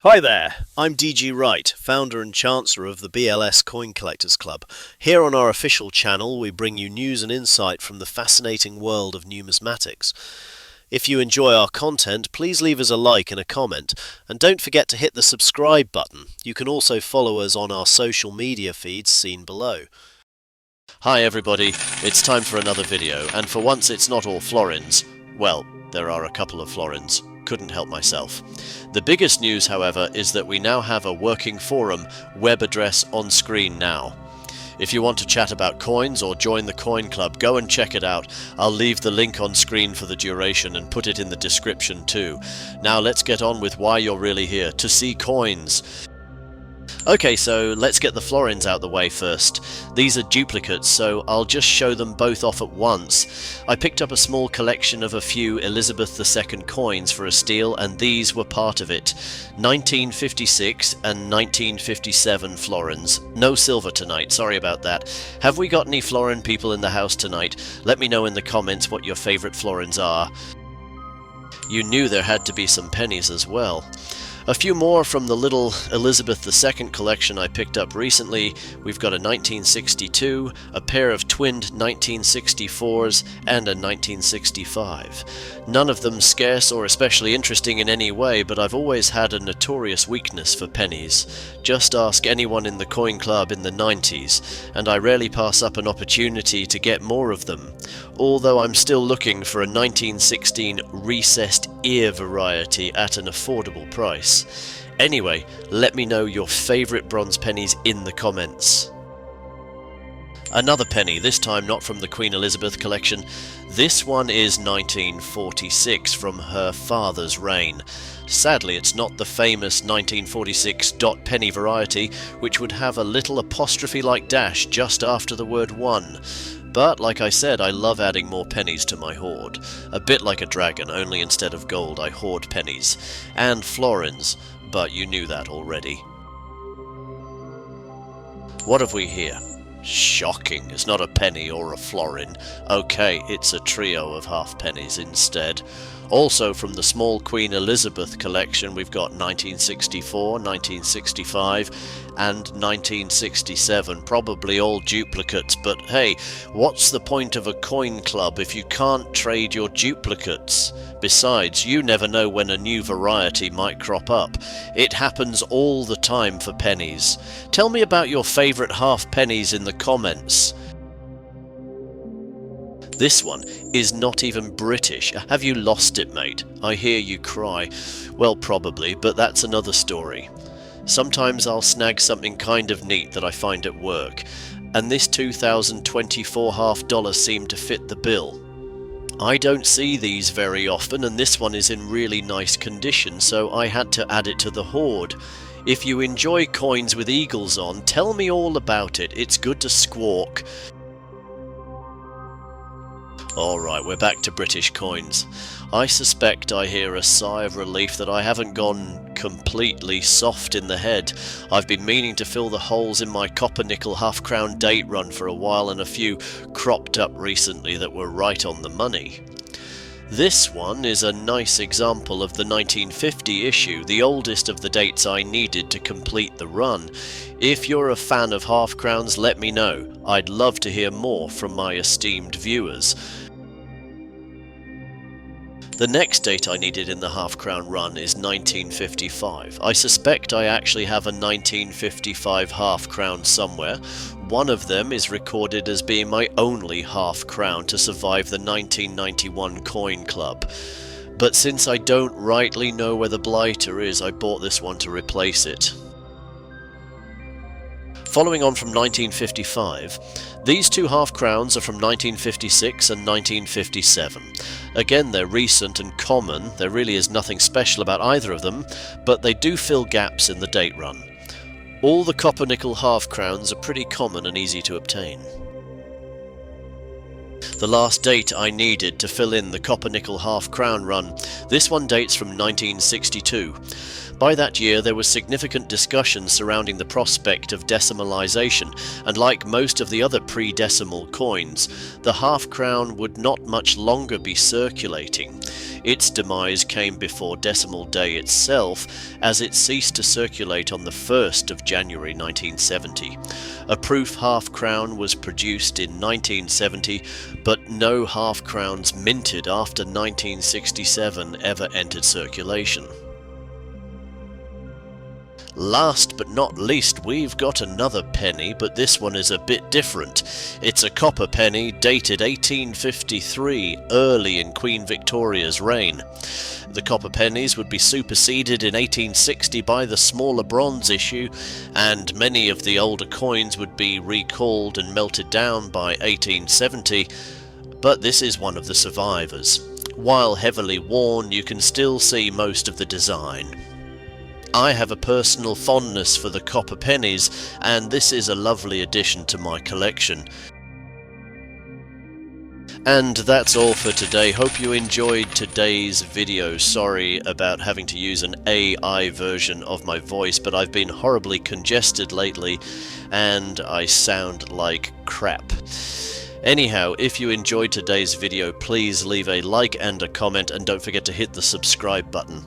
Hi there, I'm DG Wright, founder and chancellor of the BLS Coin Collectors Club. Here on our official channel we bring you news and insight from the fascinating world of numismatics. If you enjoy our content, please leave us a like and a comment, and don't forget to hit the subscribe button. You can also follow us on our social media feeds seen below. Hi everybody, it's time for another video, and for once it's not all florins. Well, there are a couple of florins. Couldn't help myself. The biggest news, however, is that we now have a working forum web address on screen now. If you want to chat about coins or join the coin club, go and check it out. I'll leave the link on screen for the duration and put it in the description too. Now let's get on with why you're really here, to see coins. Okay, so let's get the florins out the way first. These are duplicates, so I'll just show them both off at once. I picked up a small collection of a few Elizabeth II coins for a steal, and these were part of it. 1956 and 1957 florins. No silver tonight, sorry about that. Have we got any florin people in the house tonight? Let me know in the comments what your favourite florins are. You knew there had to be some pennies as well. A few more from the little Elizabeth II collection I picked up recently. We've got a 1962, a pair of twinned 1964s, and a 1965. None of them scarce or especially interesting in any way, but I've always had a notorious weakness for pennies. Just ask anyone in the coin club in the 90s, and I rarely pass up an opportunity to get more of them. Although I'm still looking for a 1916 recessed ear variety at an affordable price. Anyway, let me know your favourite bronze pennies in the comments. Another penny, this time not from the Queen Elizabeth collection. This one is 1946 from her father's reign. Sadly, it's not the famous 1946 dot penny variety, which would have a little apostrophe-like dash just after the word 1. But, like I said, I love adding more pennies to my hoard. A bit like a dragon, only instead of gold I hoard pennies. And florins, but you knew that already. What have we here? Shocking, it's not a penny or a florin. Okay, it's a trio of half pennies instead. Also from the small Queen Elizabeth collection we've got 1964, 1965 and 1967, probably all duplicates, but hey, what's the point of a coin club if you can't trade your duplicates? Besides, you never know when a new variety might crop up. It happens all the time for pennies. Tell me about your favourite half pennies in the comments. This one is not even British. Have you lost it, mate? I hear you cry. Well, probably, but that's another story. Sometimes I'll snag something kind of neat that I find at work, and this 2024 half dollar seemed to fit the bill. I don't see these very often, and this one is in really nice condition, so I had to add it to the hoard. If you enjoy coins with eagles on, tell me all about it. It's good to squawk. Alright, we're back to British coins. I suspect I hear a sigh of relief that I haven't gone completely soft in the head. I've been meaning to fill the holes in my copper nickel half-crown date run for a while, and a few cropped up recently that were right on the money. This one is a nice example of the 1950 issue, the oldest of the dates I needed to complete the run. If you're a fan of half-crowns, let me know. I'd love to hear more from my esteemed viewers. The next date I needed in the half-crown run is 1955. I suspect I actually have a 1955 half-crown somewhere. One of them is recorded as being my only half-crown to survive the 1991 Coin Club. But since I don't rightly know where the blighter is, I bought this one to replace it. Following on from 1955, these two half-crowns are from 1956 and 1957. Again, they're recent and common. There really is nothing special about either of them, but they do fill gaps in the date run. All the copper nickel half-crowns are pretty common and easy to obtain. The last date I needed to fill in the copper-nickel half-crown run. This one dates from 1962. By that year there was significant discussion surrounding the prospect of decimalisation, and like most of the other pre-decimal coins, the half-crown would not much longer be circulating. Its demise came before decimal day itself, as it ceased to circulate on the 1st of January 1970. A proof half-crown was produced in 1970, but no half-crowns minted after 1967 ever entered circulation. Last but not least, we've got another penny, but this one is a bit different. It's a copper penny dated 1853, early in Queen Victoria's reign. The copper pennies would be superseded in 1860 by the smaller bronze issue, and many of the older coins would be recalled and melted down by 1870, but this is one of the survivors. While heavily worn, you can still see most of the design. I have a personal fondness for the copper pennies, and this is a lovely addition to my collection. And that's all for today. Hope you enjoyed today's video. Sorry about having to use an AI version of my voice, but I've been horribly congested lately and I sound like crap. Anyhow, if you enjoyed today's video, please leave a like and a comment, and don't forget to hit the subscribe button.